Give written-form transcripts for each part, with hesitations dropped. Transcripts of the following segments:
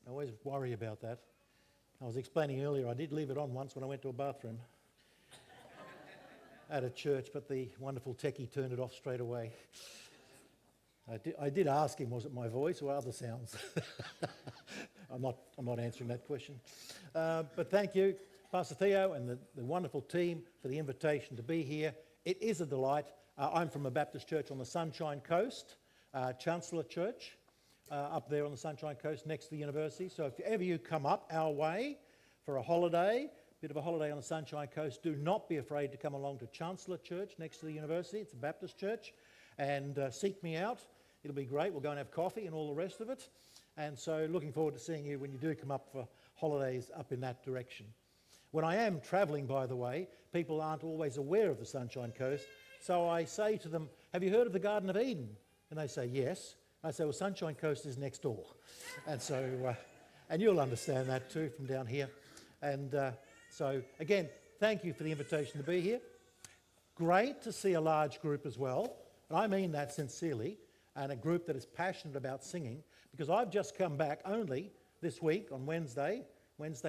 I always worry about that. I was explaining earlier, I did leave it on once when I went to a bathroom at a church, but the wonderful techie turned it off straight away. I did ask him, was it my voice or other sounds? I'm not answering that question. But thank you, Pastor Theo and the wonderful team for the invitation to be here. It is a delight. I'm from a Baptist church on the Sunshine Coast, Chancellor Church, up there on the Sunshine Coast next to the university. So if ever you come up our way for a holiday, bit of a holiday on the Sunshine Coast, do not be afraid to come along to Chancellor Church next to the university. It's a Baptist church, and seek me out. It'll be great. We'll go and have coffee and all the rest of it. And so looking forward to seeing you when you do come up for holidays up in that direction. When I am travelling, by the way, people aren't always aware of the Sunshine Coast. So I say to them, have you heard of the Garden of Eden? And they say, yes. I say, well, Sunshine Coast is next door. And so, and you'll understand that too from down here. And so, again, thank you for the invitation to be here. Great to see a large group as well. And I mean that sincerely. And a group that is passionate about singing. Because I've just come back only this week on Wednesday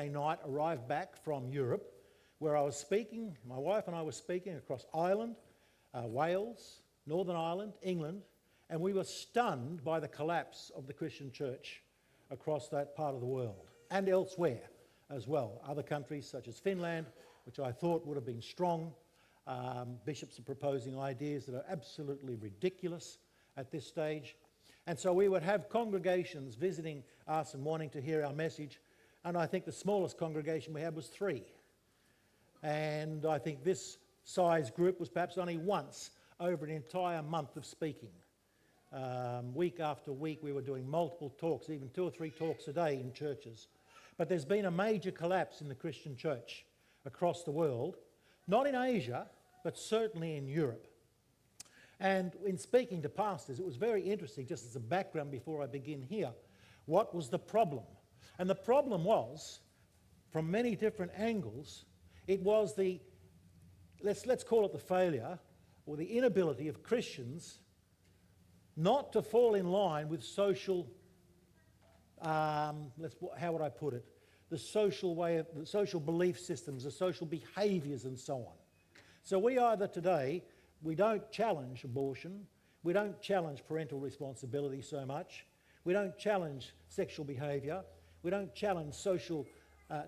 night, arrived back from Europe, where I was speaking, my wife and I were speaking across Ireland, Wales, Northern Ireland, England, and we were stunned by the collapse of the Christian church across that part of the world and elsewhere as well. Other countries such as Finland, which I thought would have been strong. Bishops are proposing ideas that are absolutely ridiculous at this stage. And so we would have congregations visiting us and wanting to hear our message. And I think the smallest congregation we had was 3. And I think this size group was perhaps only once over an entire month of speaking. Week after week we were doing multiple talks, even 2 or 3 talks a day in churches. But there's been a major collapse in the Christian church across the world, not in Asia, but certainly in Europe. And in speaking to pastors, it was very interesting, just as a background before I begin here, what was the problem? And the problem was, from many different angles, it was the, let's call it the failure, or the inability of Christians not to fall in line with social, how would I put it? The social belief systems, the social behaviours and so on. So we either today, we don't challenge abortion, we don't challenge parental responsibility so much, we don't challenge sexual behaviour, we don't challenge social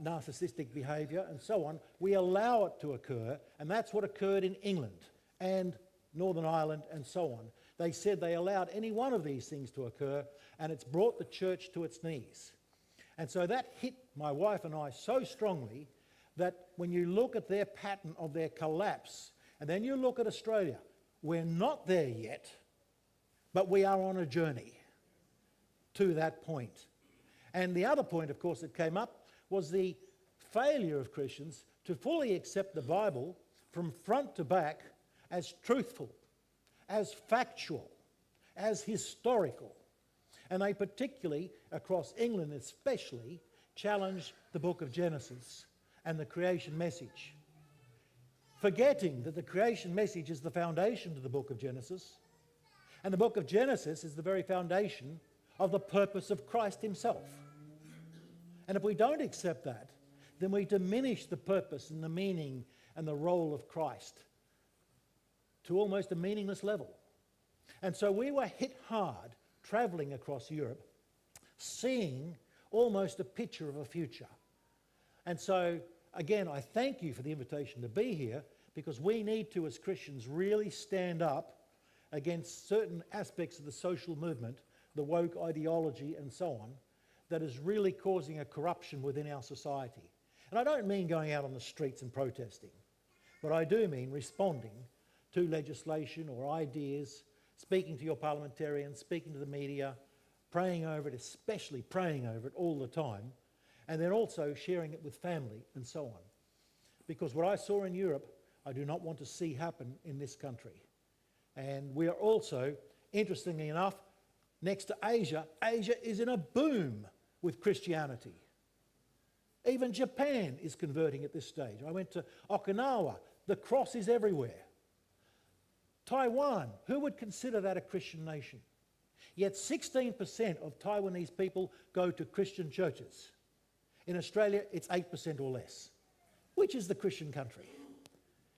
narcissistic behaviour and so on. We allow it to occur, and that's what occurred in England and Northern Ireland and so on. They said they allowed any one of these things to occur, and it's brought the church to its knees. And so that hit my wife and I so strongly that when you look at their pattern of their collapse, and then you look at Australia, we're not there yet, but we are on a journey to that point. And the other point, of course, that came up was the failure of Christians to fully accept the Bible from front to back as truthful, as factual, as historical. And they particularly, across England especially, challenged the book of Genesis and the creation message, forgetting that the creation message is the foundation to the book of Genesis, and the book of Genesis is the very foundation of the purpose of Christ himself. And if we don't accept that, then we diminish the purpose and the meaning and the role of Christ to almost a meaningless level. And so we were hit hard travelling across Europe, seeing almost a picture of a future. And so, again, I thank you for the invitation to be here, because we need to, as Christians, really stand up against certain aspects of the social movement, the woke ideology and so on, that is really causing a corruption within our society. And I don't mean going out on the streets and protesting, but I do mean responding to legislation or ideas, speaking to your parliamentarians, speaking to the media, praying over it, especially praying over it all the time, and then also sharing it with family and so on. Because what I saw in Europe, I do not want to see happen in this country. And we are also, interestingly enough, next to Asia, Asia is in a boom with Christianity. Even Japan is converting at this stage. I went to Okinawa, the cross is everywhere. Taiwan, who would consider that a Christian nation? Yet 16% of Taiwanese people go to Christian churches. In Australia, it's 8% or less. Which is the Christian country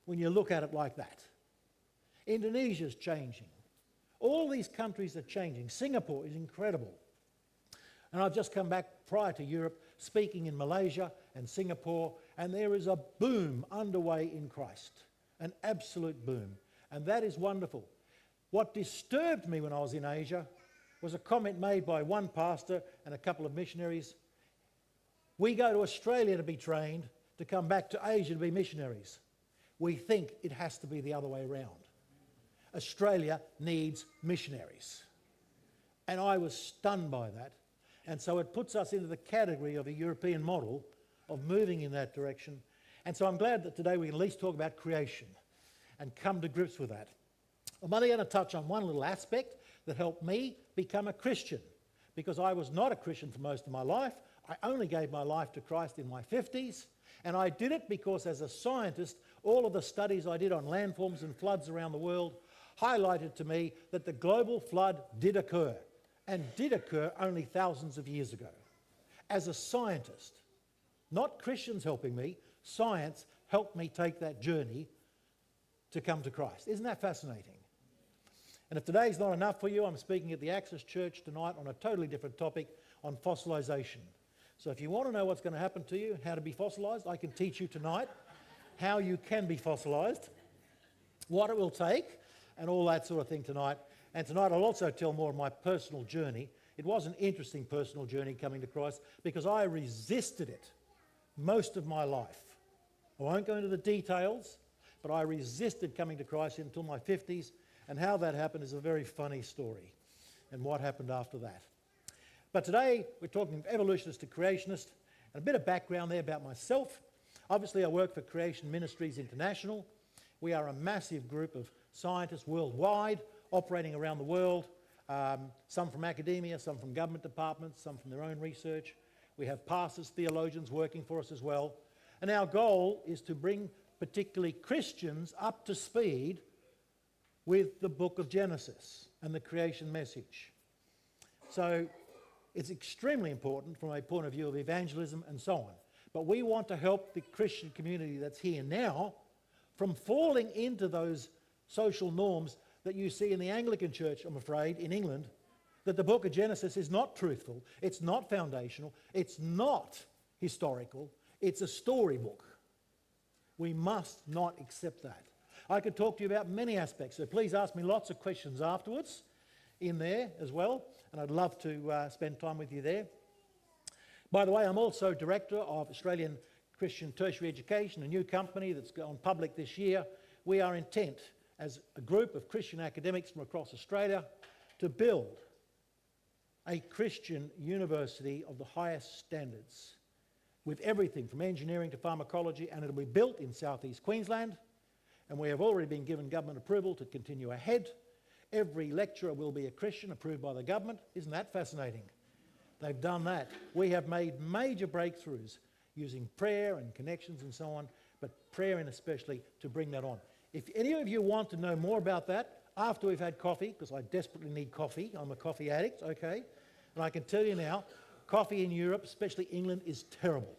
when you look at it like that? Indonesia's changing. All these countries are changing. Singapore is incredible. And I've just come back prior to Europe speaking in Malaysia and Singapore, and there is a boom underway in Christ, an absolute boom. And that is wonderful. What disturbed me when I was in Asia was a comment made by one pastor and a couple of missionaries. We go to Australia to be trained, to come back to Asia to be missionaries. We think it has to be the other way around. Australia needs missionaries. And I was stunned by that. And so it puts us into the category of a European model of moving in that direction. And so I'm glad that today we can at least talk about creation and come to grips with that. I'm only going to touch on one little aspect that helped me become a Christian, because I was not a Christian for most of my life. I only gave my life to Christ in my 50s, and I did it because as a scientist, all of the studies I did on landforms and floods around the world highlighted to me that the global flood did occur, and did occur only thousands of years ago. As a scientist, not Christians helping me, science helped me take that journey to come to Christ. Isn't that fascinating? And if today's not enough for you, I'm speaking at the Access Church tonight on a totally different topic, on fossilisation. So if you want to know what's going to happen to you, how to be fossilised, I can teach you tonight how you can be fossilised, what it will take, and all that sort of thing tonight. And tonight I'll also tell more of my personal journey. It was an interesting personal journey coming to Christ because I resisted it most of my life. I won't go into the details, but I resisted coming to Christ until my 50s, and how that happened is a very funny story, and what happened after that. But today we're talking evolutionist to creationist, and a bit of background there about myself. Obviously I work for Creation Ministries International. We are a massive group of scientists worldwide, operating around the world, some from academia, some from government departments, some from their own research. We have pastors, theologians working for us as well. And our goal is to bring particularly Christians up to speed with the book of Genesis and the creation message. So it's extremely important from a point of view of evangelism and so on. But we want to help the Christian community that's here now from falling into those social norms that you see in the Anglican Church, I'm afraid, in England, that the book of Genesis is not truthful, it's not foundational, it's not historical, it's a storybook. We must not accept that. I could talk to you about many aspects, so please ask me lots of questions afterwards in there as well, and I'd love to spend time with you there. By the way, I'm also director of Australian Christian Tertiary Education, a new company that's gone public this year. We are intent, as a group of Christian academics from across Australia, to build a Christian university of the highest standards, with everything from engineering to pharmacology, and it'll be built in southeast Queensland, and we have already been given government approval to continue ahead. Every lecturer will be a Christian, approved by the government. Isn't that fascinating? They've done that. We have made major breakthroughs using prayer and connections and so on, but prayer and especially to bring that on. If any of you want to know more about that, after we've had coffee, because I desperately need coffee, I'm a coffee addict, okay? And I can tell you now, coffee in Europe, especially England, is terrible,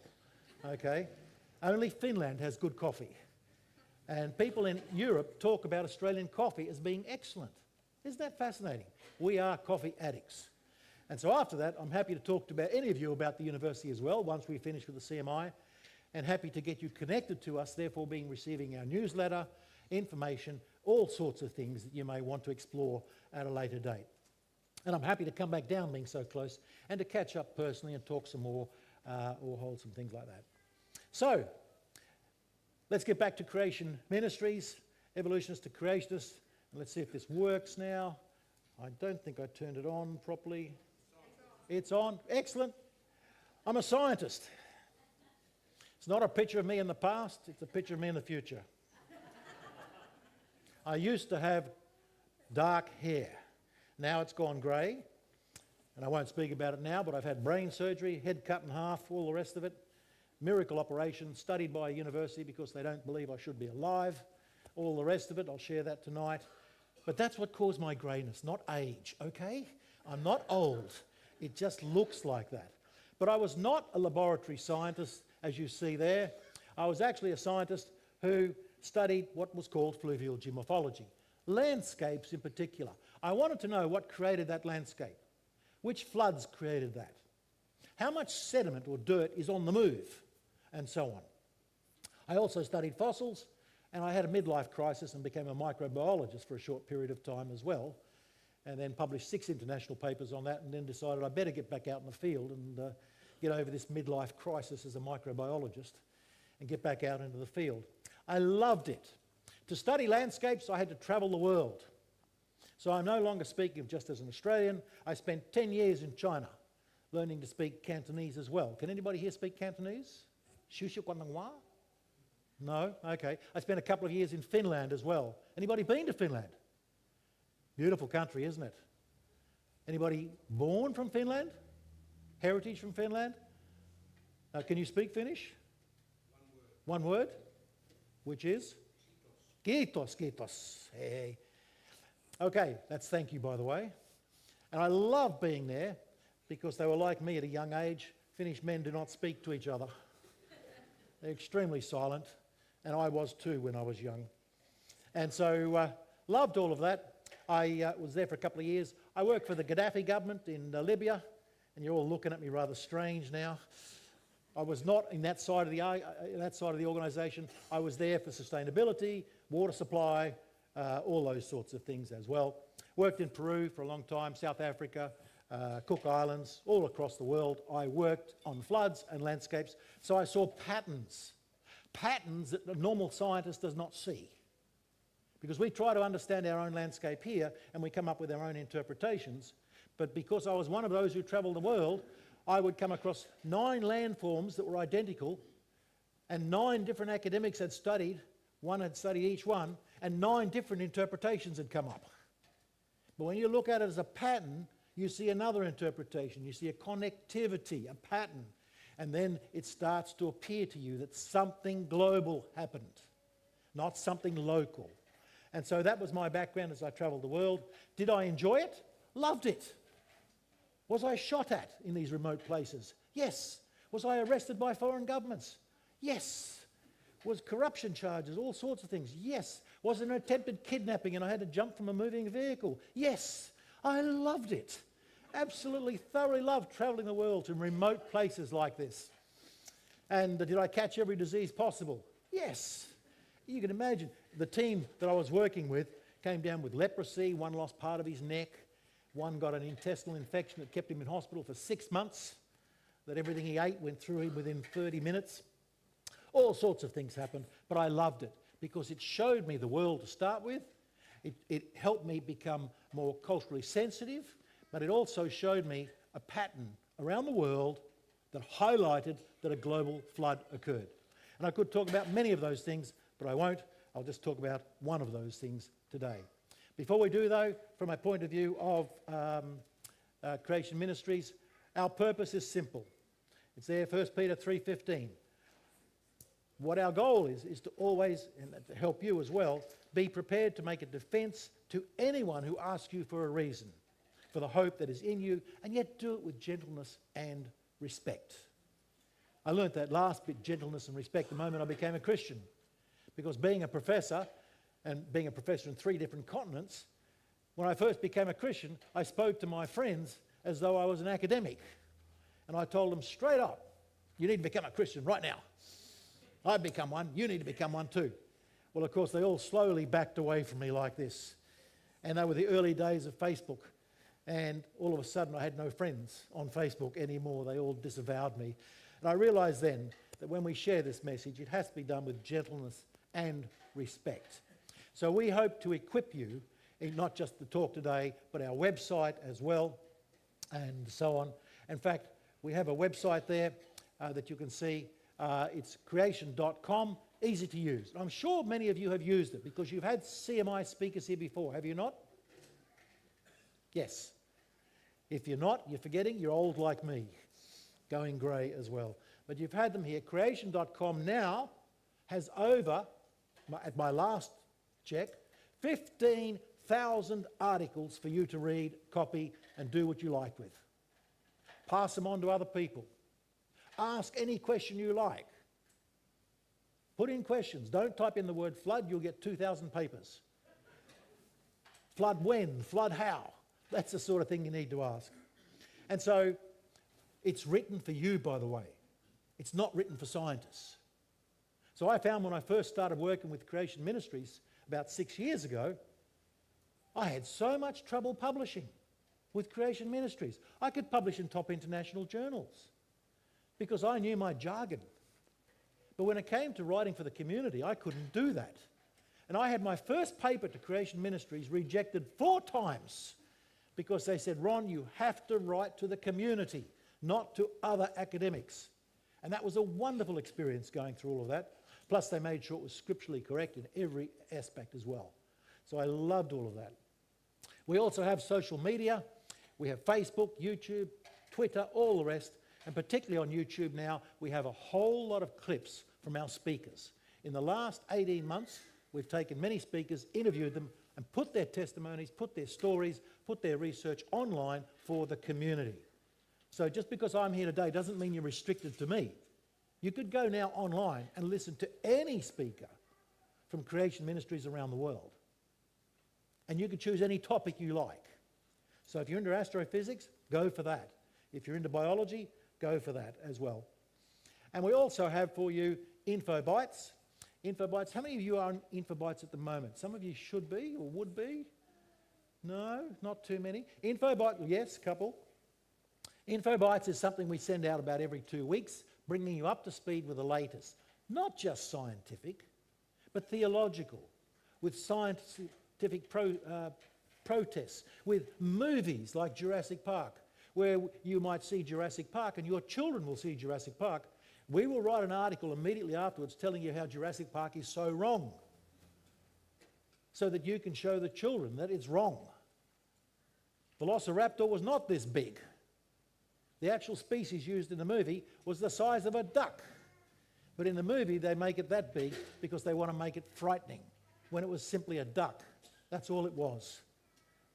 okay? Only Finland has good coffee. And people in Europe talk about Australian coffee as being excellent. Isn't that fascinating? We are coffee addicts. And so after that, I'm happy to talk to any of you about the university as well, once we finish with the CMI, and happy to get you connected to us, therefore receiving our newsletter, information, all sorts of things that you may want to explore at a later date. And I'm happy to come back down, being so close, and to catch up personally and talk some more or hold some things like that. So, let's get back to Creation Ministries, evolutionists to creationists, and let's see if this works now. I don't think I turned it on properly. It's on. Excellent. I'm a scientist. It's not a picture of me in the past, it's a picture of me in the future. I used to have dark hair. Now it's gone grey, and I won't speak about it now, but I've had brain surgery, head cut in half, all the rest of it. Miracle operation, studied by a university because they don't believe I should be alive. All the rest of it, I'll share that tonight. But that's what caused my greyness, not age, okay? I'm not old. It just looks like that. But I was not a laboratory scientist, as you see there. I was actually a scientist who studied what was called fluvial geomorphology, landscapes in particular. I wanted to know what created that landscape, which floods created that, how much sediment or dirt is on the move, and so on. I also studied fossils, and I had a midlife crisis and became a microbiologist for a short period of time as well, and then published 6 international papers on that, and then decided I better get back out in the field and get over this midlife crisis as a microbiologist and get back out into the field. I loved it. To study landscapes, I had to travel the world. So I'm no longer speaking of just as an Australian. I spent 10 years in China learning to speak Cantonese as well. Can anybody here speak Cantonese? Shushu Guantanghua? No? Okay. I spent a couple of years in Finland as well. Anybody been to Finland? Beautiful country, isn't it? Anybody born from Finland? Heritage from Finland? Can you speak Finnish? One word. Which is? Kiitos, kiitos. Hey. Okay, that's thank you, by the way. And I love being there because they were like me at a young age. Finnish men do not speak to each other. They're extremely silent, and I was too when I was young. And so loved all of that. I was there for a couple of years. I worked for the Gaddafi government in Libya, and you're all looking at me rather strange now. I was not in that side of the organisation. I was there for sustainability, water supply, all those sorts of things as well. Worked in Peru for a long time, South Africa, Cook Islands, all across the world. I worked on floods and landscapes, so I saw patterns that a normal scientist does not see. Because we try to understand our own landscape here and we come up with our own interpretations, but because I was one of those who travelled the world, I would come across 9 landforms that were identical, and 9 different academics had studied, one had studied each one, and 9 different interpretations had come up. But when you look at it as a pattern, you see another interpretation, you see a connectivity, a pattern, and then it starts to appear to you that something global happened, not something local. And so that was my background as I travelled the world. Did I enjoy it? Loved it. Was I shot at in these remote places? Yes. Was I arrested by foreign governments? Yes. Was corruption charges, all sorts of things? Yes. Was there an attempted kidnapping and I had to jump from a moving vehicle? Yes. I loved it. Absolutely thoroughly loved travelling the world to remote places like this. And did I catch every disease possible? Yes. You can imagine the team that I was working with came down with leprosy, one lost part of his neck, one got an intestinal infection that kept him in hospital for 6 months, that everything he ate went through him within 30 minutes. All sorts of things happened, but I loved it because it showed me the world to start with. It helped me become more culturally sensitive, but it also showed me a pattern around the world that highlighted that a global flood occurred. And I could talk about many of those things, but I won't. I'll just talk about one of those things today. Before we do, though, from a point of view of Creation Ministries, our purpose is simple. It's there, 1 Peter 3:15. What our goal is to always, and to help you as well, be prepared to make a defence to anyone who asks you for a reason, for the hope that is in you, and yet do it with gentleness and respect. I learnt that last bit, gentleness and respect, the moment I became a Christian. Because being a professor, and being a professor in 3 different continents, when I first became a Christian, I spoke to my friends as though I was an academic. And I told them straight up, you need to become a Christian right now. I've become one, you need to become one too. Well, of course, they all slowly backed away from me like this. And they were the early days of Facebook. And all of a sudden, I had no friends on Facebook anymore. They all disavowed me. And I realised then that when we share this message, it has to be done with gentleness and respect. So we hope to equip you in not just the talk today, but our website as well, and so on. In fact, we have a website there that you can see. It's creation.com, easy to use. I'm sure many of you have used it because you've had CMI speakers here before, have you not? Yes. If you're not, you're forgetting, you're old like me, going grey as well. But you've had them here. Creation.com now has over, at my last check, 1,000 articles for you to read, copy, and do what you like with. Pass them on to other people. Ask any question you like. Put in questions. Don't type in the word flood, you'll get 2,000 papers. Flood when? Flood how? That's the sort of thing you need to ask. And so it's written for you, by the way. It's not written for scientists. So I found when I first started working with Creation Ministries about 6 years ago, I had so much trouble publishing with Creation Ministries. I could publish in top international journals because I knew my jargon. But when it came to writing for the community, I couldn't do that. And I had my first paper to Creation Ministries rejected 4 times because they said, Ron, you have to write to the community, not to other academics. And that was a wonderful experience going through all of that. Plus they made sure it was scripturally correct in every aspect as well. So I loved all of that. We also have social media. We have Facebook, YouTube, Twitter, all the rest. And particularly on YouTube now, we have a whole lot of clips from our speakers. In the last 18 months, we've taken many speakers, interviewed them, and put their testimonies, put their stories, put their research online for the community. So just because I'm here today doesn't mean you're restricted to me. You could go now online and listen to any speaker from Creation Ministries around the world. And you could choose any topic you like. So if you're into astrophysics, go for that. If you're into biology, go for that as well. And we also have for you Info Bites. Info Bites, how many of you are on Info Bites at the moment? Some of you should be or would be. No, not too many. Info Bites, yes, a couple. Info Bites is something we send out about every 2 weeks, bringing you up to speed with the latest. Not just scientific, but theological, with scientific protests, with movies like Jurassic Park, where you might see Jurassic Park and your children will see Jurassic Park. We will write an article immediately afterwards telling you how Jurassic Park is so wrong, so that you can show the children that it's wrong. Velociraptor was not this big. The actual species used in the movie was the size of a duck. But in the movie, they make it that big because they want to make it frightening, when it was simply a duck. That's all it was.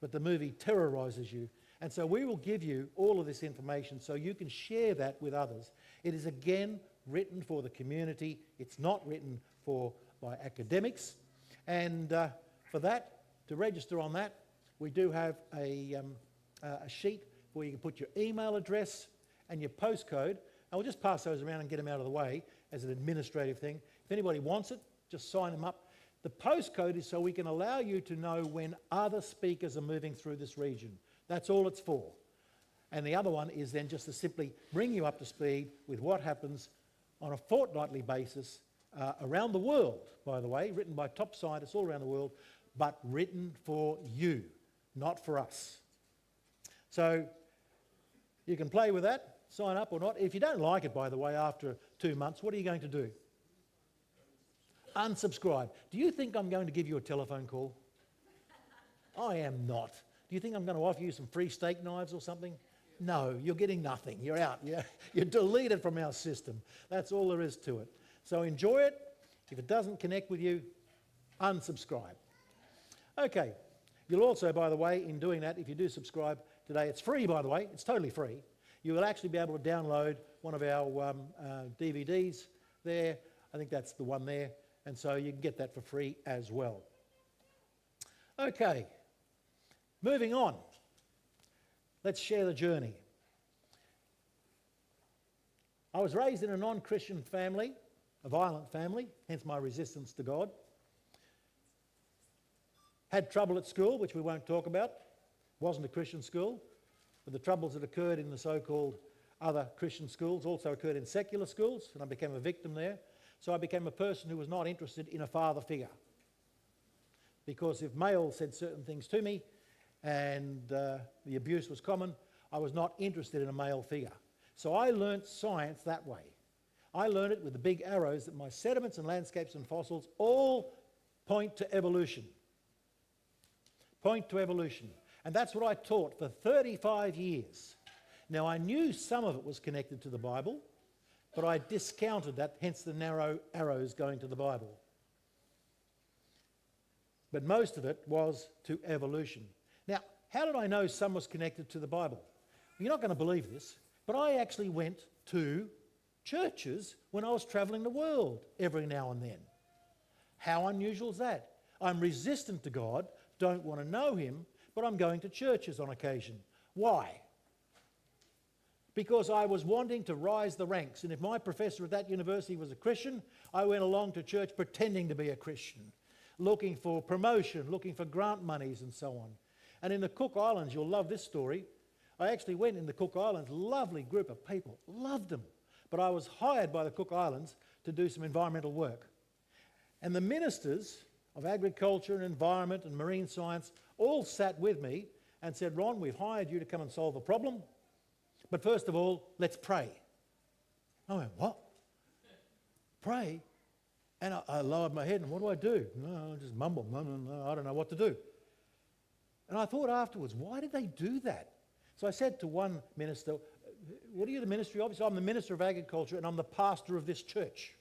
But the movie terrorizes you. And so we will give you all of this information so you can share that with others. It is again written for the community. It's not written by academics. And for that, to register on that, we do have a sheet where you can put your email address and your postcode. And we'll just pass those around and get them out of the way as an administrative thing. If anybody wants it, just sign them up. The postcode is so we can allow you to know when other speakers are moving through this region. That's all it's for. And the other one is then just to simply bring you up to speed with what happens on a fortnightly basis around the world, by the way, written by top scientists all around the world, but written for you, not for us. So you can play with that, sign up or not. If you don't like it, by the way, after 2 months, what are you going to do? Unsubscribe. Do you think I'm going to give you a telephone call? I am not. Do you think I'm going to offer you some free steak knives or something? No, you're getting nothing. You're out. You're deleted from our system. That's all there is to it. So enjoy it. If it doesn't connect with you, unsubscribe. Okay. You'll also, by the way, in doing that, if you do subscribe today, it's free, by the way. It's totally free. You will actually be able to download one of our DVDs there. I think that's the one there. And so you can get that for free as well. Okay. Moving on. Let's share the journey. I was raised in a non-Christian family, a violent family, hence my resistance to God. Had trouble at school, which we won't talk about. Wasn't a Christian school. But the troubles that occurred in the so-called other Christian schools also occurred in secular schools, and I became a victim there. So I became a person who was not interested in a father figure. Because if male said certain things to me, and the abuse was common, I was not interested in a male figure. So I learnt science that way. I learned it with the big arrows that my sediments and landscapes and fossils all point to evolution. Point to evolution. And that's what I taught for 35 years. Now I knew some of it was connected to the Bible, but I discounted that, hence the narrow arrows going to the Bible. but most of it was to evolution. Now, how did I know some was connected to the Bible? You're not going to believe this, but I actually went to churches when I was travelling the world every now and then. How unusual is that? I'm resistant to God, don't want to know him, but I'm going to churches on occasion. Why? Because I was wanting to rise the ranks, and if my professor at that university was a Christian, I went along to church pretending to be a Christian, looking for promotion, looking for grant monies and so on. And in the Cook Islands, you'll love this story, I actually went in the Cook Islands, lovely group of people, loved them. But I was hired by the Cook Islands to do some environmental work. And the ministers of agriculture and environment and marine science all sat with me and said, Ron, we've hired you to come and solve a problem, but first of all, let's pray. I went, what? Pray? And I lowered my head, and what do? No, I just mumble, no, I don't know what to do. And I thought afterwards, why did they do that? So I said to one minister, what are you the ministry of? So I'm the Minister of Agriculture and I'm the pastor of this church.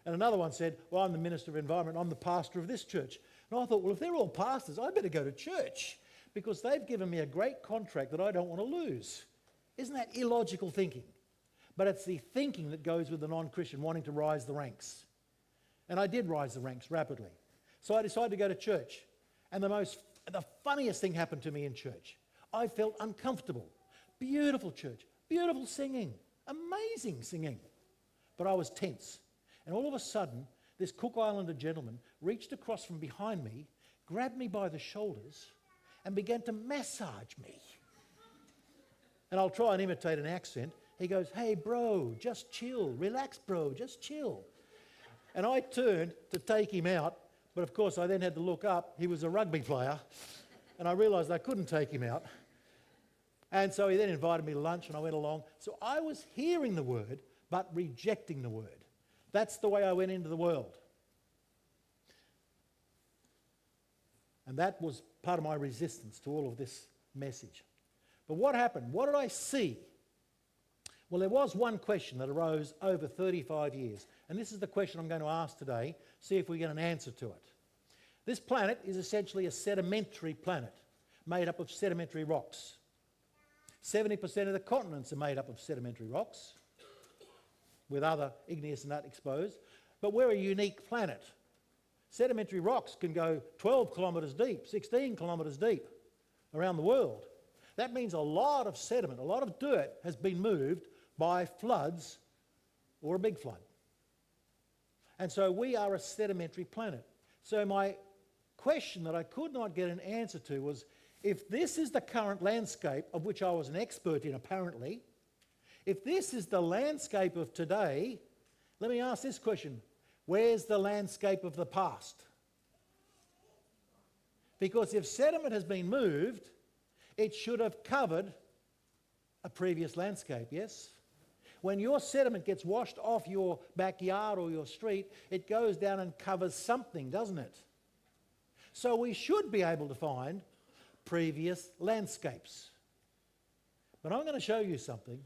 And another one said, well, I'm the Minister of Environment, I'm the pastor of this church. And I thought, well, if they're all pastors, I better go to church because they've given me a great contract that I don't want to lose. Isn't that illogical thinking? But it's the thinking that goes with the non-Christian wanting to rise the ranks. And I did rise the ranks rapidly. So I decided to go to church. And the funniest thing happened to me in church. I felt uncomfortable. Beautiful church, beautiful singing, amazing singing. But I was tense. And all of a sudden, this Cook Islander gentleman reached across from behind me, grabbed me by the shoulders, and began to massage me. And I'll try and imitate an accent. He goes, hey, bro, just chill. Relax, bro, just chill. And I turned to take him out, but of course I then had to look up. He was a rugby player, and I realised I couldn't take him out. And so he then invited me to lunch, and I went along. So I was hearing the word, but rejecting the word. That's the way I went into the world. And that was part of my resistance to all of this message. But what happened? What did I see? Well, there was one question that arose over 35 years. And this is the question I'm going to ask today, see if we get an answer to it. This planet is essentially a sedimentary planet, made up of sedimentary rocks. 70% of the continents are made up of sedimentary rocks, with other igneous and that exposed. But we're a unique planet. Sedimentary rocks can go 12 kilometres deep, 16 kilometres deep around the world. That means a lot of sediment, a lot of dirt has been moved by floods or a big flood. And so we are a sedimentary planet. So my question that I could not get an answer to was, if this is the current landscape, of which I was an expert in apparently, if this is the landscape of today, let me ask this question. Where's the landscape of the past? Because if sediment has been moved, it should have covered a previous landscape, yes? When your sediment gets washed off your backyard or your street, it goes down and covers something, doesn't it? So we should be able to find previous landscapes. But I'm going to show you something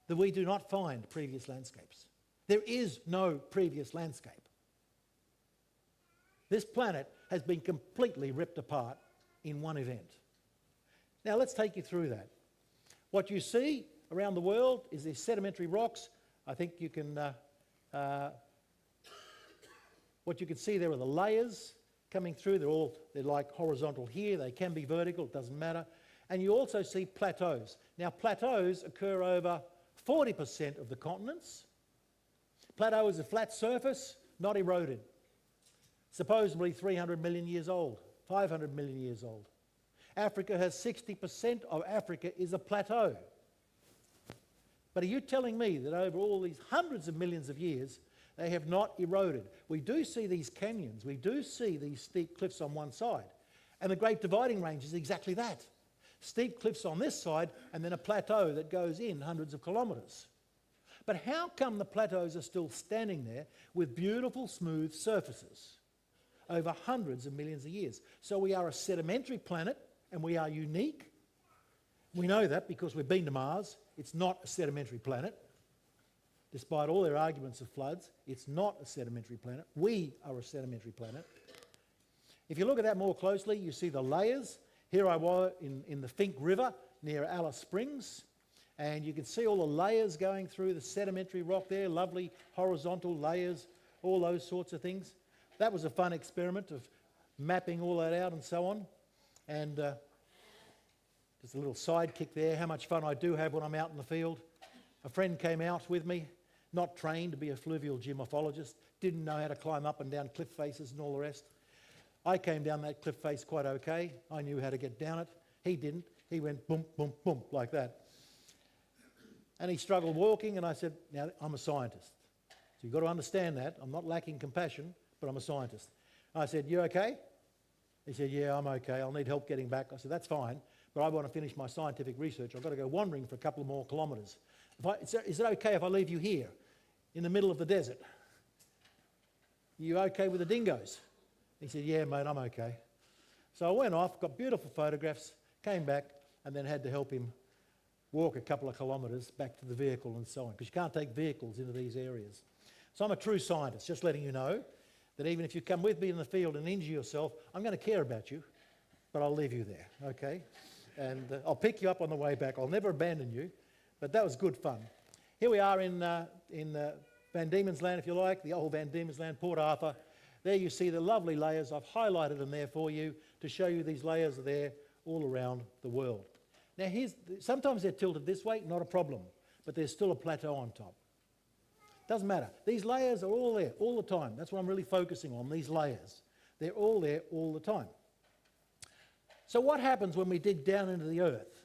that we do not find previous landscapes. There is no previous landscape. This planet has been completely ripped apart in one event. Now let's take you through that. What you see around the world is these sedimentary rocks. I think you can, what you can see there are the layers coming through. They're like horizontal here. They can be vertical, it doesn't matter. And you also see plateaus. Now plateaus occur over 40% of the continents. Plateau is a flat surface, not eroded. Supposedly 300 million years old, 500 million years old. Africa has 60% of Africa is a plateau. But are you telling me that over all these hundreds of millions of years, they have not eroded? We do see these canyons, we do see these steep cliffs on one side. And the Great Dividing Range is exactly that. Steep cliffs on this side and then a plateau that goes in hundreds of kilometres. But how come the plateaus are still standing there with beautiful smooth surfaces over hundreds of millions of years? So we are a sedimentary planet and we are unique. We know that because we've been to Mars. It's not a sedimentary planet. Despite all their arguments of floods, it's not a sedimentary planet. We are a sedimentary planet. If you look at that more closely, you see the layers. Here I was in the Fink River near Alice Springs, and you can see all the layers going through the sedimentary rock there, lovely horizontal layers, all those sorts of things. That was a fun experiment of mapping all that out and so on. And just a little sidekick there, how much fun I do have when I'm out in the field. A friend came out with me, not trained to be a fluvial geomorphologist, didn't know how to climb up and down cliff faces and all the rest. I came down that cliff face quite okay. I knew how to get down it. He didn't. He went boom, boom, boom, like that. And he struggled walking, and I said, now, I'm a scientist. So you've got to understand that. I'm not lacking compassion, but I'm a scientist. I said, you okay? He said, yeah, I'm okay. I'll need help getting back. I said, that's fine, but I want to finish my scientific research. I've got to go wandering for a couple of more kilometres. Is it okay if I leave you here in the middle of the desert? Are you okay with the dingoes? He said, yeah, mate, I'm okay. So I went off, got beautiful photographs, came back, and then had to help him walk a couple of kilometres back to the vehicle and so on, because you can't take vehicles into these areas. So I'm a true scientist, just letting you know that even if you come with me in the field and injure yourself, I'm going to care about you, but I'll leave you there, okay? And I'll pick you up on the way back. I'll never abandon you, but that was good fun. Here we are in Van Diemen's Land, if you like, the old Van Diemen's Land, Port Arthur. There you see the lovely layers. I've highlighted them there for you to show you these layers are there all around the world. Now, sometimes they're tilted this way, not a problem, but there's still a plateau on top. Doesn't matter. These layers are all there all the time. That's what I'm really focusing on, these layers. They're all there all the time. So what happens when we dig down into the earth?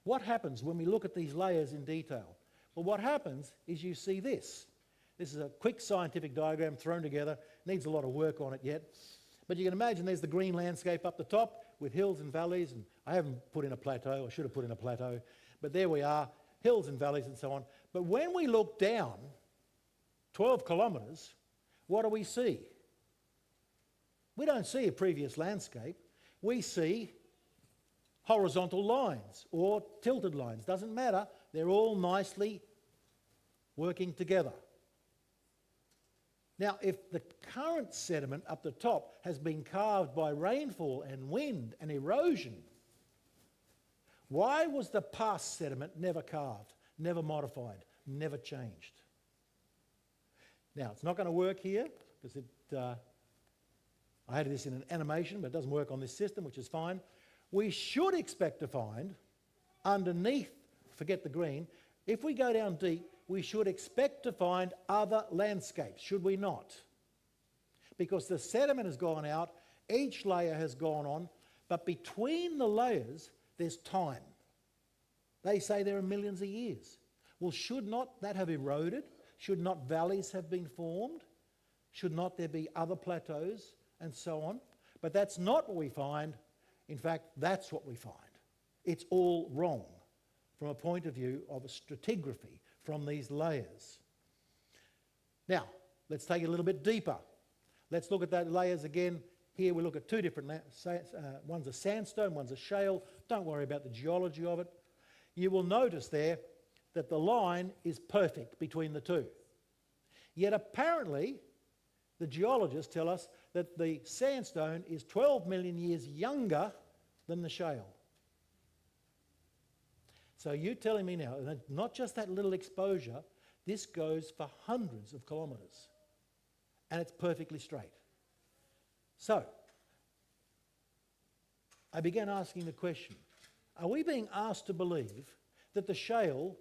What happens when we look at these layers in detail? Well, what happens is you see this. This is a quick scientific diagram thrown together. Needs a lot of work on it yet. But you can imagine there's the green landscape up the top with hills and valleys. And I haven't put in a plateau. I should have put in a plateau. But there we are, hills and valleys and so on. But when we look down 12 kilometres, what do we see? We don't see a previous landscape. We see horizontal lines or tilted lines. Doesn't matter. They're all nicely working together. Now, if the current sediment up the top has been carved by rainfall and wind and erosion, why was the past sediment never carved, never modified, never changed? Now, it's not going to work here because I had this in an animation, but it doesn't work on this system, which is fine. We should expect to find underneath, forget the green, if we go down deep, we should expect to find other landscapes, should we not? Because the sediment has gone out, each layer has gone on, but between the layers, there's time. They say there are millions of years. Well, should not that have eroded? Should not valleys have been formed? Should not there be other plateaus and so on? But that's not what we find. In fact, that's what we find. It's all wrong from a point of view of a stratigraphy from these layers. Now, let's take it a little bit deeper. Let's look at those layers again. Here we look at two different one's a sandstone, one's a shale. Don't worry about the geology of it. You will notice there that the line is perfect between the two. Yet apparently, the geologists tell us that the sandstone is 12 million years younger than the shale. So you're telling me now, that not just that little exposure, this goes for hundreds of kilometres. And it's perfectly straight. So, I began asking the question, are we being asked to believe that the shale,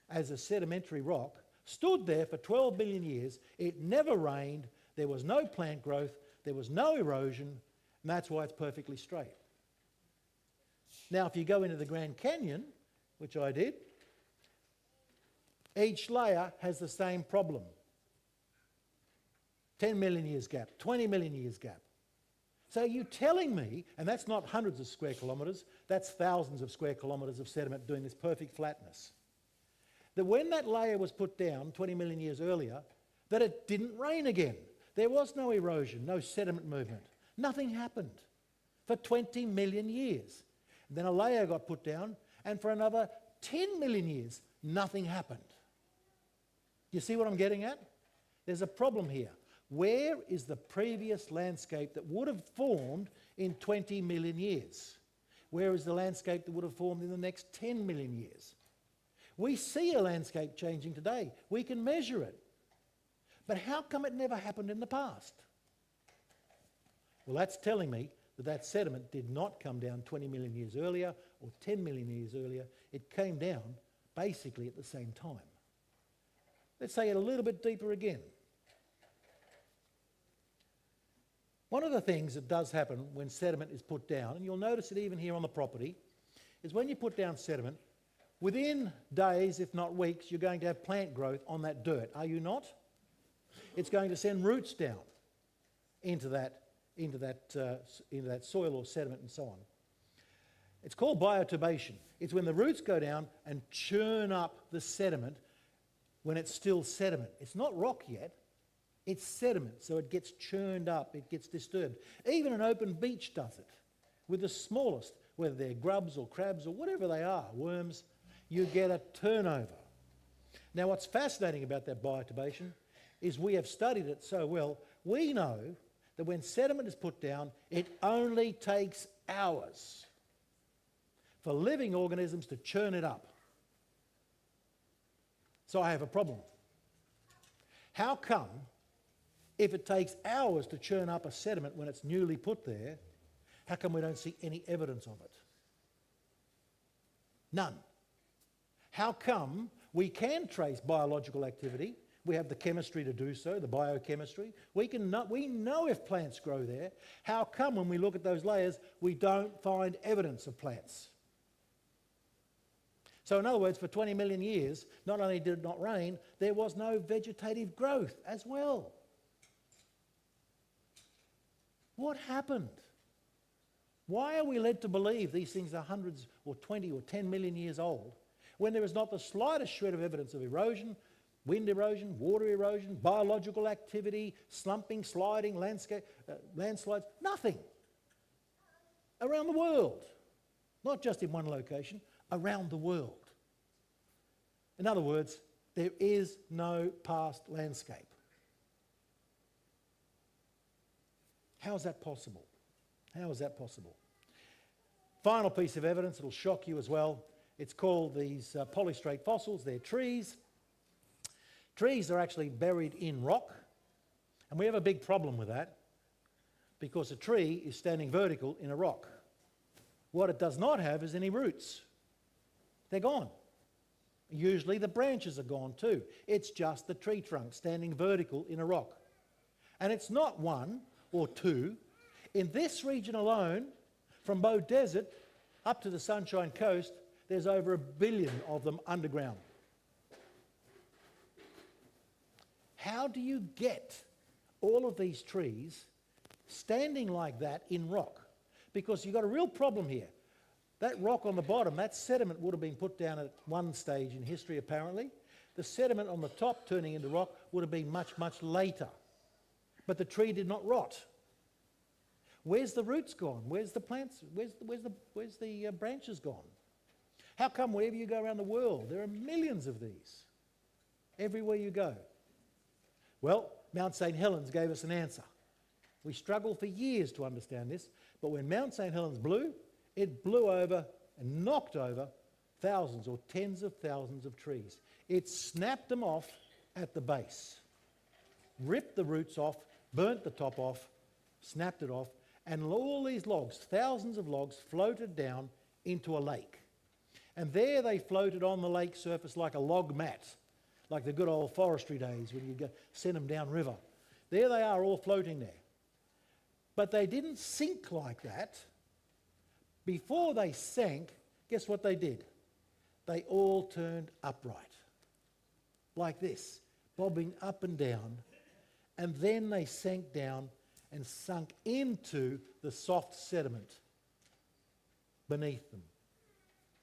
as a sedimentary rock, stood there for 12 million years, it never rained, there was no plant growth, there was no erosion, and that's why it's perfectly straight? Now, if you go into the Grand Canyon, which I did, each layer has the same problem. 10 million years gap, 20 million years gap. So you're telling me, and that's not hundreds of square kilometres, that's thousands of square kilometres of sediment doing this perfect flatness, that when that layer was put down 20 million years earlier, that it didn't rain again. There was no erosion, no sediment movement. Nothing happened for 20 million years. And then a layer got put down, and for another 10 million years, nothing happened. You see what I'm getting at? There's a problem here. Where is the previous landscape that would have formed in 20 million years? Where is the landscape that would have formed in the next 10 million years? We see a landscape changing today. We can measure it. But how come it never happened in the past? Well, that's telling me that that sediment did not come down 20 million years earlier or 10 million years earlier. It came down basically at the same time. Let's say it a little bit deeper again. One of the things that does happen when sediment is put down, and you'll notice it even here on the property, is when you put down sediment, within days, if not weeks, you're going to have plant growth on that dirt, are you not? It's going to send roots down into that soil or sediment and so on. It's called biotubation. It's when the roots go down and churn up the sediment when it's still sediment. It's not rock yet. It's sediment, so it gets churned up, it gets disturbed. Even an open beach does it. With the smallest, whether they're grubs or crabs or whatever they are, worms, you get a turnover. Now, what's fascinating about that biotubation is we have studied it so well, we know that when sediment is put down, it only takes hours for living organisms to churn it up. So I have a problem. How come, if it takes hours to churn up a sediment when it's newly put there, how come we don't see any evidence of it? None. How come we can trace biological activity? We have the chemistry to do so, the biochemistry. We know if plants grow there. How come when we look at those layers, we don't find evidence of plants? So in other words, for 20 million years, not only did it not rain, there was no vegetative growth as well. What happened? Why are we led to believe these things are hundreds or 20 or 10 million years old when there is not the slightest shred of evidence of erosion, wind erosion, water erosion, biological activity, slumping, sliding, landslides, nothing around the world, not just in one location, around the world. In other words, there is no past landscape. How is that possible? How is that possible? Final piece of evidence, it'll shock you as well. It's called these polystrate fossils. They're trees. Trees are actually buried in rock, and we have a big problem with that because a tree is standing vertical in a rock. What it does not have is any roots. They're gone. Usually the branches are gone too. It's just the tree trunk standing vertical in a rock. And it's not one or two. In this region alone, from Bow Desert up to the Sunshine Coast, there's over 1 billion of them underground. How do you get all of these trees standing like that in rock? Because you've got a real problem here. That rock on the bottom, that sediment would have been put down at one stage in history apparently. The sediment on the top turning into rock would have been much, much later. But the tree did not rot. Where's the roots gone? Where's the plants? Where's the branches gone? How come wherever you go around the world, there are millions of these, everywhere you go? Well, Mount St. Helens gave us an answer. We struggled for years to understand this, but when Mount St. Helens blew, it blew over and knocked over thousands or tens of thousands of trees. It snapped them off at the base, ripped the roots off, burnt the top off, snapped it off, and all these logs, thousands of logs, floated down into a lake. And there they floated on the lake surface like a log mat, like the good old forestry days when you send them downriver. There they are all floating there. But they didn't sink like that. Before they sank, guess what they did? They all turned upright, like this, bobbing up and down, and then they sank down and sunk into the soft sediment beneath them.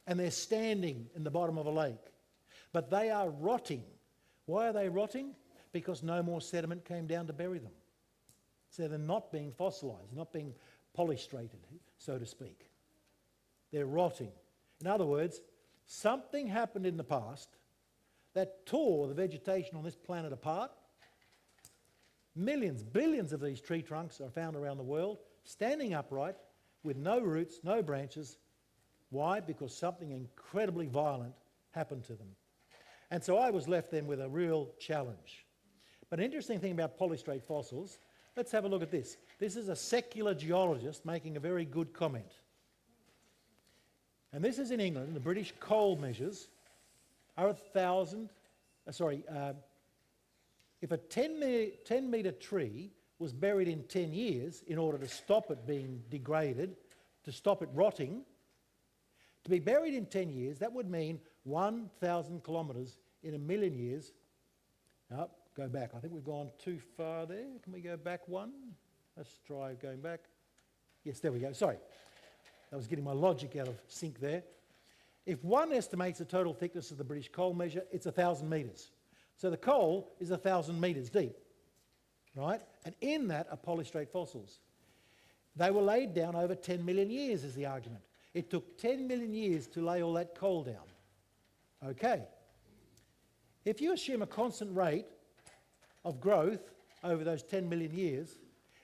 And they're standing in the bottom of a lake. But they are rotting. Why are they rotting? Because no more sediment came down to bury them. So they're not being fossilised, not being polystrated, so to speak. They're rotting. In other words, something happened in the past that tore the vegetation on this planet apart, Millions, billions of these tree trunks are found around the world, standing upright, with no roots, no branches. Why? Because something incredibly violent happened to them. And so I was left then with a real challenge. But an interesting thing about polystrate fossils, let's have a look at this. This is a secular geologist making a very good comment. And this is in England. The British coal measures are 1,000, if a 10 metre tree was buried in 10 years in order to stop it being degraded, to stop it rotting, to be buried in 10 years, that would mean 1,000 kilometres in a million years. Oh, go back. I think we've gone too far there. Can we go back one? Let's try going back. Yes, there we go. Sorry. I was getting my logic out of sync there. If one estimates the total thickness of the British coal measure, it's 1,000 metres. So the coal is 1,000 metres deep, right? And in that are polystrate fossils. They were laid down over 10 million years is the argument. It took 10 million years to lay all that coal down. Okay. If you assume a constant rate of growth over those 10 million years,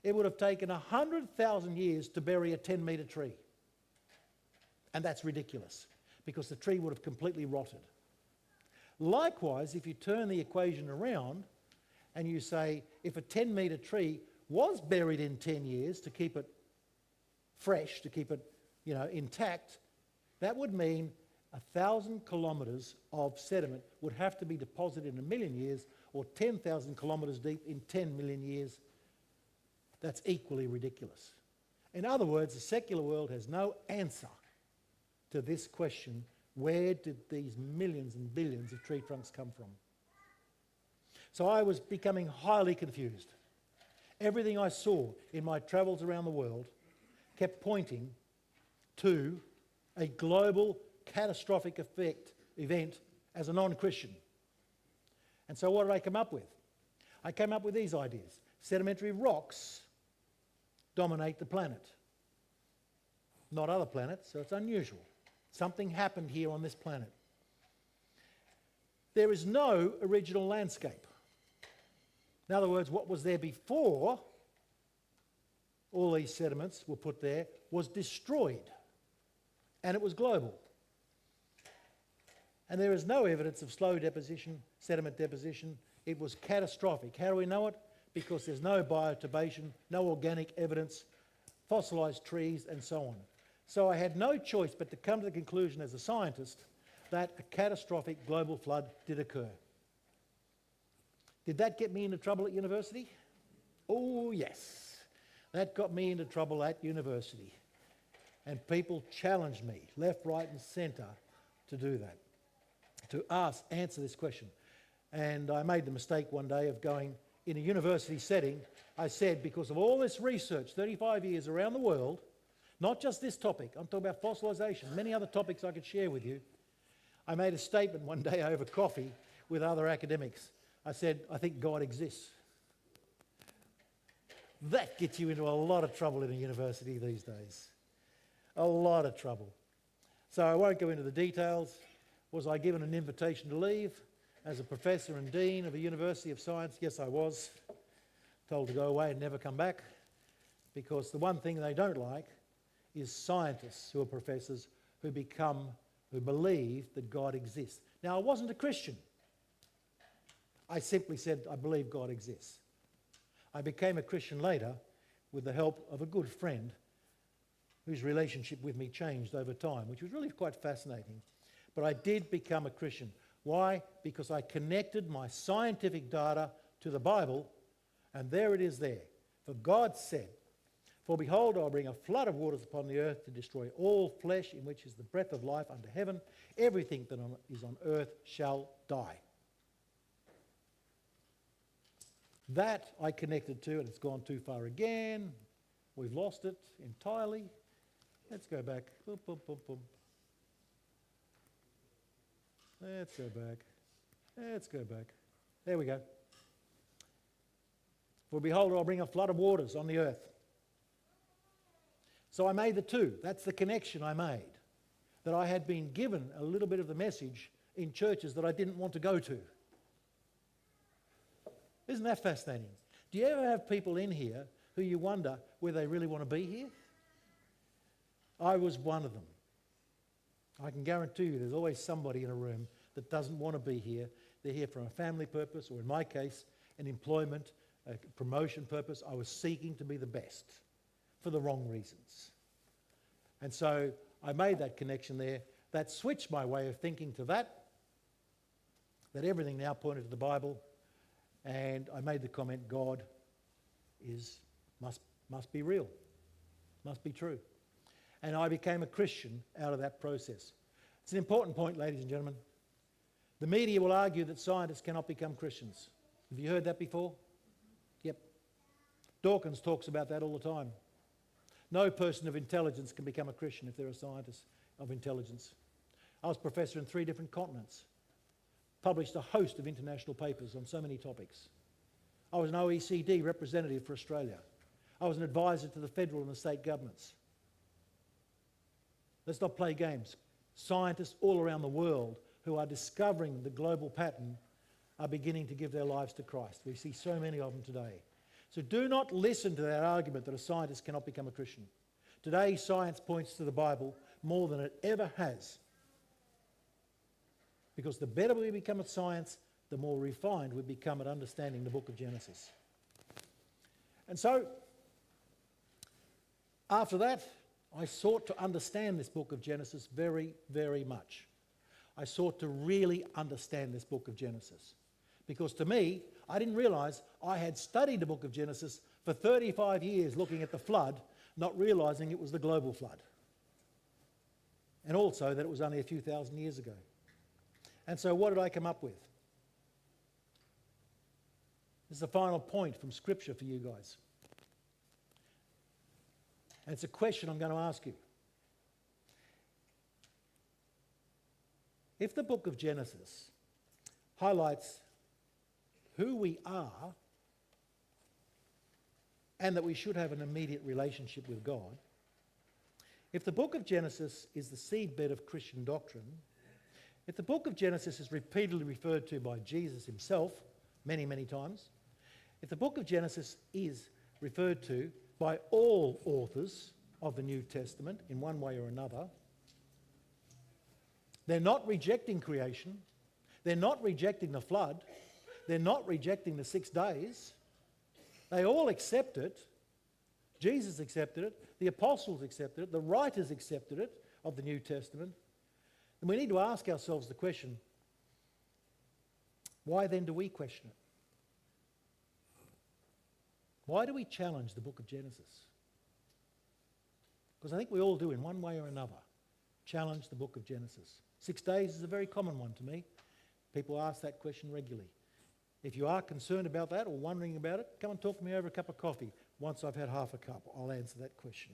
it would have taken 100,000 years to bury a 10 metre tree. And that's ridiculous, because the tree would have completely rotted. Likewise, if you turn the equation around and you say, if a 10 metre tree was buried in 10 years to keep it fresh, to keep it, intact, that would mean 1,000 kilometres of sediment would have to be deposited in a million years, or 10,000 kilometres deep in 10 million years. That's equally ridiculous. In other words, the secular world has no answer to this question: where did these millions and billions of tree trunks come from? So I was becoming highly confused. Everything I saw in my travels around the world kept pointing to a global catastrophic event as a non-Christian. And so what did I come up with? I came up with these ideas. Sedimentary rocks dominate the planet, not other planets, so it's unusual. Something happened here on this planet. There is no original landscape. In other words, what was there before all these sediments were put there was destroyed, and it was global. And there is no evidence of slow deposition, sediment deposition. It was catastrophic. How do we know it? Because there's no bioturbation, no organic evidence, fossilised trees, and so on. So I had no choice but to come to the conclusion as a scientist that a catastrophic global flood did occur. Did that get me into trouble at university? Oh, yes. That got me into trouble at university. And people challenged me, left, right and centre, to do that, to answer this question. And I made the mistake one day of going in a university setting. I said, because of all this research, 35 years around the world, not just this topic, I'm talking about fossilisation, many other topics I could share with you. I made a statement one day over coffee with other academics. I said, I think God exists. That gets you into a lot of trouble in a university these days. A lot of trouble. So I won't go into the details. Was I given an invitation to leave as a professor and dean of a university of science? Yes, I was. Told to go away and never come back, because the one thing they don't like is scientists who are professors who believe that God exists. Now, I wasn't a Christian. I simply said, I believe God exists. I became a Christian later with the help of a good friend whose relationship with me changed over time, which was really quite fascinating. But I did become a Christian. Why? Because I connected my scientific data to the Bible, and there it is there. For God said, for behold, I'll bring a flood of waters upon the earth to destroy all flesh, in which is the breath of life under heaven. Everything that is on earth shall die. That I connected to, and it's gone too far again. We've lost it entirely. Let's go back. Boom, boom, boom, boom. Let's go back. Let's go back. There we go. For behold, I'll bring a flood of waters on the earth. So I made the two. That's the connection I made. That I had been given a little bit of the message in churches that I didn't want to go to. Isn't that fascinating? Do you ever have people in here who you wonder whether they really want to be here? I was one of them. I can guarantee you there's always somebody in a room that doesn't want to be here. They're here for a family purpose, or in my case, an employment, a promotion purpose. I was seeking to be the best for the wrong reasons. And so I made that connection there. That switched my way of thinking to that everything now pointed to the Bible. And I made the comment, God must be real, must be true. And I became a Christian out of that process. It's an important point, ladies and gentlemen. The media will argue that scientists cannot become Christians. Have you heard that before? Yep. Dawkins talks about that all the time. No person of intelligence can become a Christian if they're a scientist of intelligence. I was professor in 3 different continents, published a host of international papers on so many topics. I was an OECD representative for Australia. I was an advisor to the federal and the state governments. Let's not play games. Scientists all around the world who are discovering the global pattern are beginning to give their lives to Christ. We see so many of them today. So do not listen to that argument that a scientist cannot become a Christian. Today, science points to the Bible more than it ever has. Because the better we become at science, the more refined we become at understanding the book of Genesis. And so, after that, I sought to understand this book of Genesis very, very much. I sought to really understand this book of Genesis. Because to me, I didn't realise I had studied the book of Genesis for 35 years looking at the flood, not realising it was the global flood. And also that it was only a few thousand years ago. And so what did I come up with? This is the final point from Scripture for you guys. And it's a question I'm going to ask you. If the book of Genesis highlights who we are and that we should have an immediate relationship with God, if the book of Genesis is the seedbed of Christian doctrine, if the book of Genesis is repeatedly referred to by Jesus himself many, many times, if the book of Genesis is referred to by all authors of the New Testament in one way or another, they're not rejecting creation, they're not rejecting the flood, they're not rejecting the 6 days, they all accept it. Jesus accepted it, the apostles accepted it, the writers accepted it of the New Testament. And we need to ask ourselves the question, why then do we question it? Why do we challenge the book of Genesis? Because I think we all do in one way or another, challenge the book of Genesis. 6 days is a very common one to me. People ask that question regularly. If you are concerned about that or wondering about it, come and talk to me over a cup of coffee. Once I've had half a cup, I'll answer that question.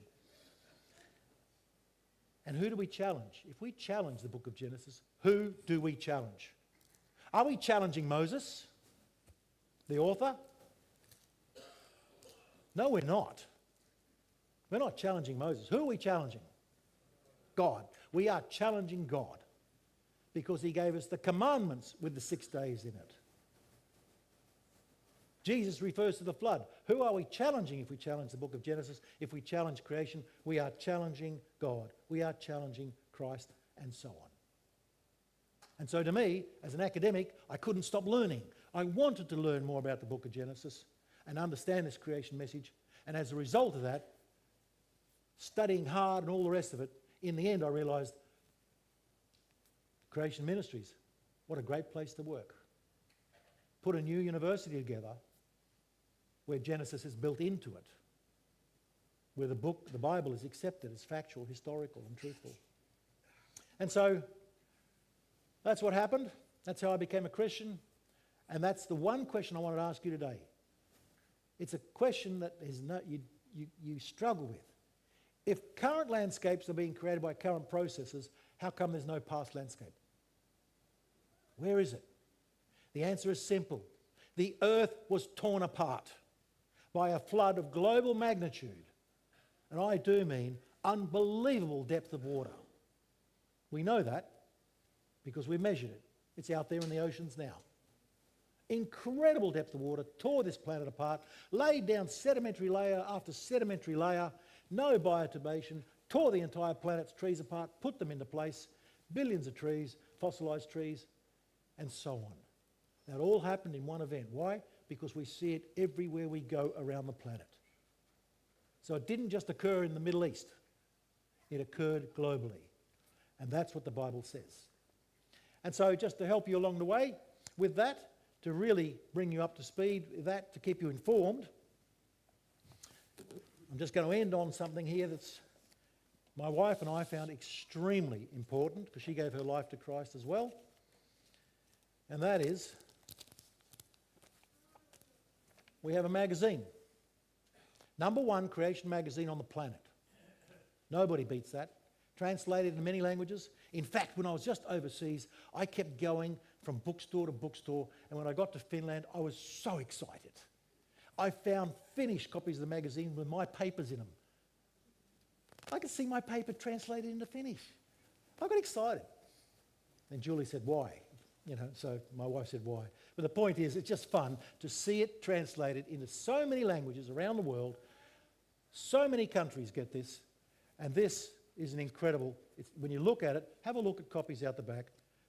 And who do we challenge? If we challenge the book of Genesis, who do we challenge? Are we challenging Moses, the author? No, we're not. We're not challenging Moses. Who are we challenging? God. We are challenging God because he gave us the commandments with the 6 days in it. Jesus refers to the flood. Who are we challenging if we challenge the book of Genesis? If we challenge creation, we are challenging God. We are challenging Christ, and so on. And so to me, as an academic, I couldn't stop learning. I wanted to learn more about the book of Genesis and understand this creation message. And as a result of that, studying hard and all the rest of it, in the end I realised Creation Ministries, what a great place to work. Put a new university together where Genesis is built into it, where the Bible is accepted as factual, historical and truthful. And so that's what happened. That's how I became a Christian. And that's the one question I wanted to ask you today. It's a question that you struggle with. If current landscapes are being created by current processes, how come there's no past landscape? Where is it? The answer is simple. The earth was torn apart by a flood of global magnitude. And I do mean unbelievable depth of water. We know that because we measured it. It's out there in the oceans now. incredible depth of water, tore this planet apart, laid down sedimentary layer after sedimentary layer, no bioturbation, tore the entire planet's trees apart, put them into place, billions of trees, fossilised trees, and so on. That all happened in one event. Why? Because we see it everywhere we go around the planet. So it didn't just occur in the Middle East. It occurred globally. And that's what the Bible says. And so just to help you along the way with that, to really bring you up to speed with that, to keep you informed, I'm just going to end on something here that's my wife and I found extremely important, because she gave her life to Christ as well. And that is, we have a magazine. #1 creation magazine on the planet. Nobody beats that. Translated in many languages. In fact, when I was just overseas, I kept going from bookstore to bookstore, and when I got to Finland, I was so excited. I found Finnish copies of the magazine with my papers in them. I could see my paper translated into Finnish. I got excited. And Julie said, why? So my wife said, why? But the point is, it's just fun to see it translated into so many languages around the world. So many countries get this, and this is an incredible, when you look at it, have a look at copies out the back.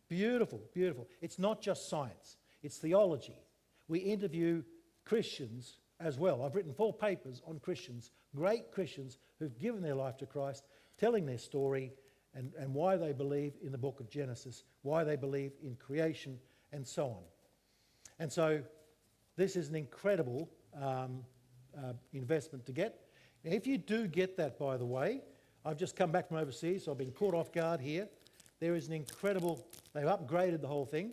Beautiful, beautiful. It's not just science, it's theology. We interview Christians as well. I've written 4 papers on Christians, great Christians who've given their life to Christ, telling their story and why they believe in the book of Genesis, why they believe in creation, and so on. And so this is an incredible investment to get. Now, if you do get that, by the way, I've just come back from overseas, so I've been caught off guard here. There is an incredible, they've upgraded the whole thing.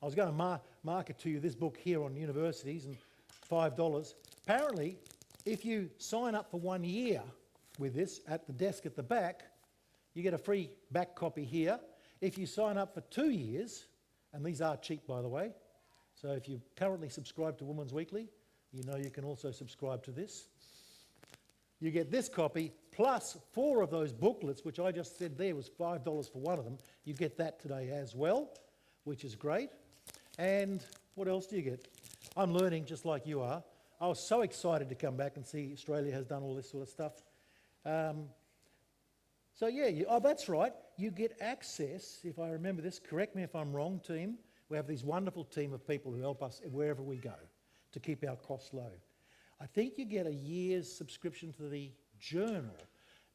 I was going to market to you this book here on universities, and $5. Apparently, if you sign up for 1 year with this at the desk at the back, you get a free back copy here. If you sign up for 2 years, and these are cheap, by the way, so if you currently subscribe to Women's Weekly, you know you can also subscribe to this. You get this copy, plus 4 of those booklets, which I just said there was $5 for one of them. You get that today as well, which is great. And what else do you get? I'm learning just like you are. I was so excited to come back and see Australia has done all this sort of stuff. So yeah, oh, that's right. You get access, if I remember this, correct me if I'm wrong, team. We have this wonderful team of people who help us wherever we go to keep our costs low. I think you get a year's subscription to the journal.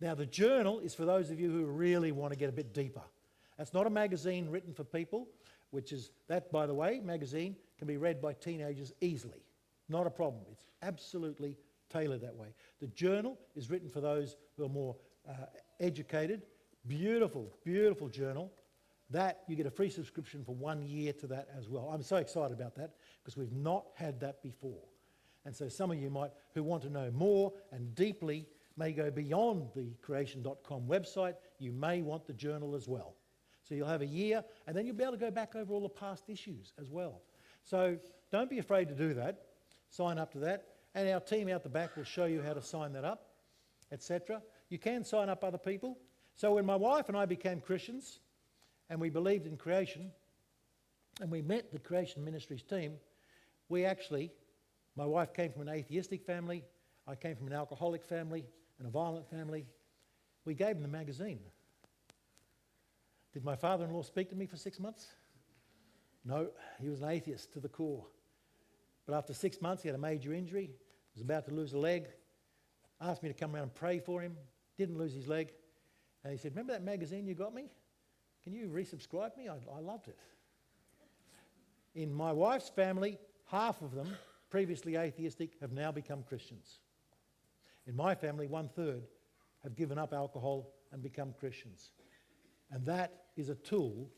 Now, the journal is for those of you who really want to get a bit deeper. That's not a magazine written for people, which is, that, by the way, magazine can be read by teenagers easily. Not a problem. It's absolutely tailored that way. The journal is written for those who are more educated. Beautiful, beautiful journal. That, you get a free subscription for 1 year to that as well. I'm so excited about that because we've not had that before. And so some of you might, who want to know more and deeply, may go beyond the creation.com website. You may want the journal as well. So you'll have a year, and then you'll be able to go back over all the past issues as well. So don't be afraid to do that. Sign up to that. And our team out the back will show you how to sign that up, etc. You can sign up other people. So when my wife and I became Christians, and we believed in creation, and we met the Creation Ministries team, we actually, my wife came from an atheistic family, I came from an alcoholic family, and a violent family. We gave them the magazine. Did my father-in-law speak to me for 6 months? No, he was an atheist to the core. But after 6 months, he had a major injury, was about to lose a leg, asked me to come around and pray for him, didn't lose his leg, and he said, remember that magazine you got me? Can you resubscribe me? I loved it. In my wife's family, half of them, previously atheistic, have now become Christians. In my family, 1/3 have given up alcohol and become Christians. And that is a tool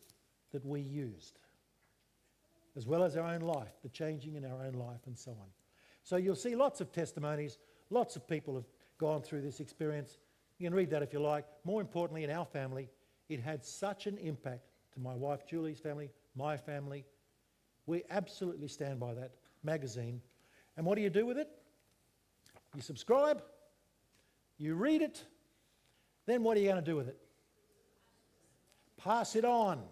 that we used, as well as our own life, the changing in our own life and so on. So you'll see lots of testimonies, lots of people have gone through this experience. You can read that if you like. More importantly, in our family, it had such an impact to my wife Julie's family, my family. We absolutely stand by that magazine. And what do you do with it? You subscribe, you read it, then what are you going to do with it? Pass it on.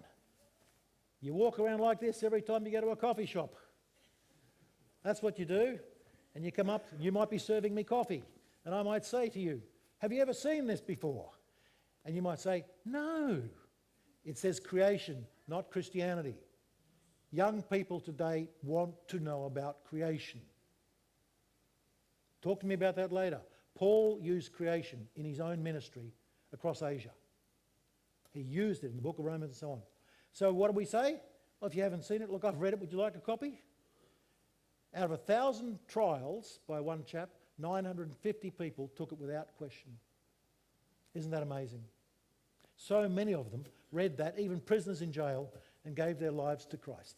You walk around like this every time you go to a coffee shop. That's what you do. And you come up, you might be serving me coffee. And I might say to you, have you ever seen this before? And you might say, no. It says creation, not Christianity. Young people today want to know about creation. Talk to me about that later. Paul used creation in his own ministry across Asia. He used it in the book of Romans and so on. So what do we say? Well, if you haven't seen it, look, I've read it. Would you like a copy? Out of 1,000 trials by one chap, 950 people took it without question. Isn't that amazing? So many of them read that, even prisoners in jail, and gave their lives to Christ.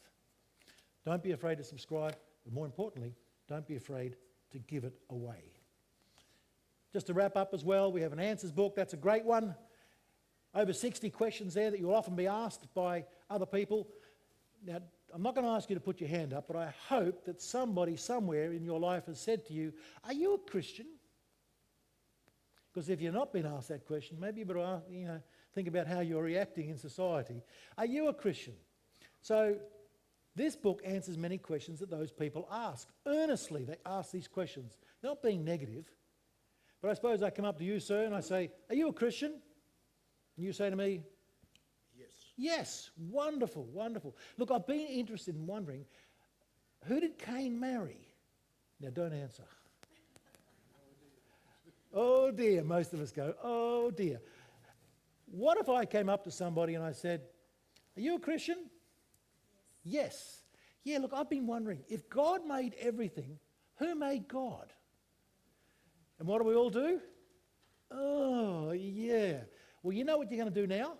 Don't be afraid to subscribe, but more importantly, don't be afraid to give it away. Just to wrap up as well, we have an answers book. That's a great one. Over 60 questions there that you'll often be asked by other people. Now, I'm not going to ask you to put your hand up, but I hope that somebody somewhere in your life has said to you, are you a Christian? Because if you've not been asked that question, maybe you better think about how you're reacting in society. Are you a Christian? So this book answers many questions that those people ask. Earnestly, they ask these questions, not being negative. But I suppose I come up to you, sir, and I say, are you a Christian? And you say to me, yes. Wonderful, wonderful. Look, I've been interested in wondering, who did Cain marry? Now, don't answer. Oh dear, most of us go, oh dear. What if I came up to somebody and I said, are you a Christian? Yes. Yeah, look, I've been wondering, if God made everything, who made God? And what do we all do? Oh, yeah. Well, you know what you're going to do now?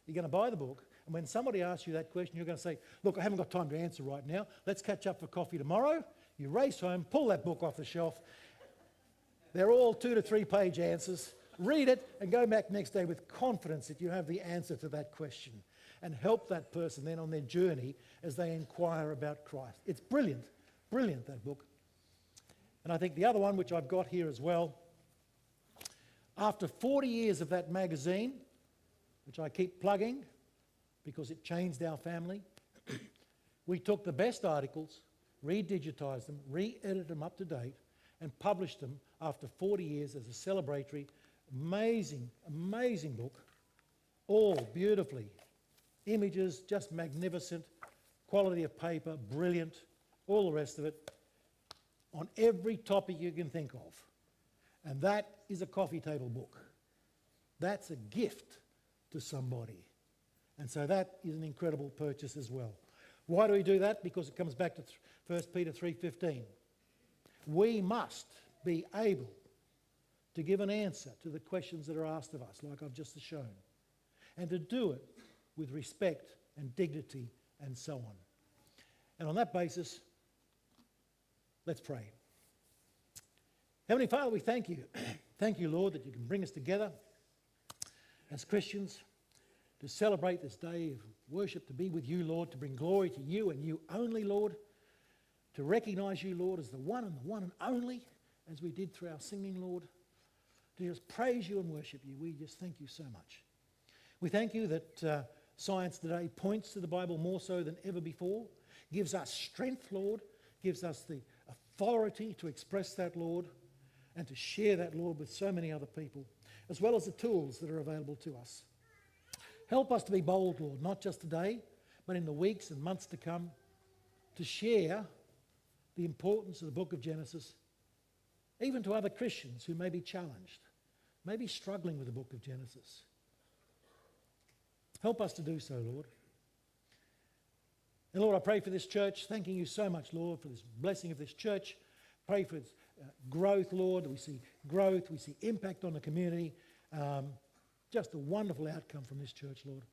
You're going to buy the book, and when somebody asks you that question, you're going to say, look, I haven't got time to answer right now. Let's catch up for coffee tomorrow. You race home, pull that book off the shelf. They're all 2 to 3 page answers. Read it and go back next day with confidence that you have the answer to that question, and help that person then on their journey as they inquire about Christ. It's brilliant, brilliant, that book. And I think the other one, which I've got here as well, after 40 years of that magazine, which I keep plugging because it changed our family, we took the best articles, re-digitised them, re-edited them up to date, and published them after 40 years as a celebratory, amazing, amazing book, all beautifully. Images, just magnificent, quality of paper, brilliant, all the rest of it, on every topic you can think of. And that is a coffee table book. That's a gift to somebody. And so that is an incredible purchase as well. Why do we do that? Because it comes back to 1 Peter 3:15. We must be able to give an answer to the questions that are asked of us, like I've just shown, and to do it with respect and dignity and so on. And on that basis, let's pray. Heavenly Father, we thank you. Thank you, Lord, that you can bring us together as Christians to celebrate this day of worship, to be with you, Lord, to bring glory to you and you only, Lord, to recognise you, Lord, as the one and only, as we did through our singing, Lord, to just praise you and worship you. We just thank you so much. We thank you that science today points to the Bible more so than ever before, gives us strength, Lord, gives us the authority to express that, Lord, and to share that, Lord, with so many other people, as well as the tools that are available to us. Help us to be bold, Lord, not just today, but in the weeks and months to come, to share the importance of the book of Genesis, even to other Christians who may be challenged, may be struggling with the book of Genesis. Help us to do so, Lord. And Lord, I pray for this church, thanking you so much, Lord, for this blessing of this church. Pray for its growth, Lord. We see growth, we see impact on the community. Just a wonderful outcome from this church, Lord.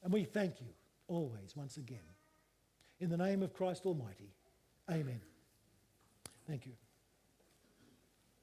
And we thank you always, once again. In the name of Christ Almighty, amen. Thank you.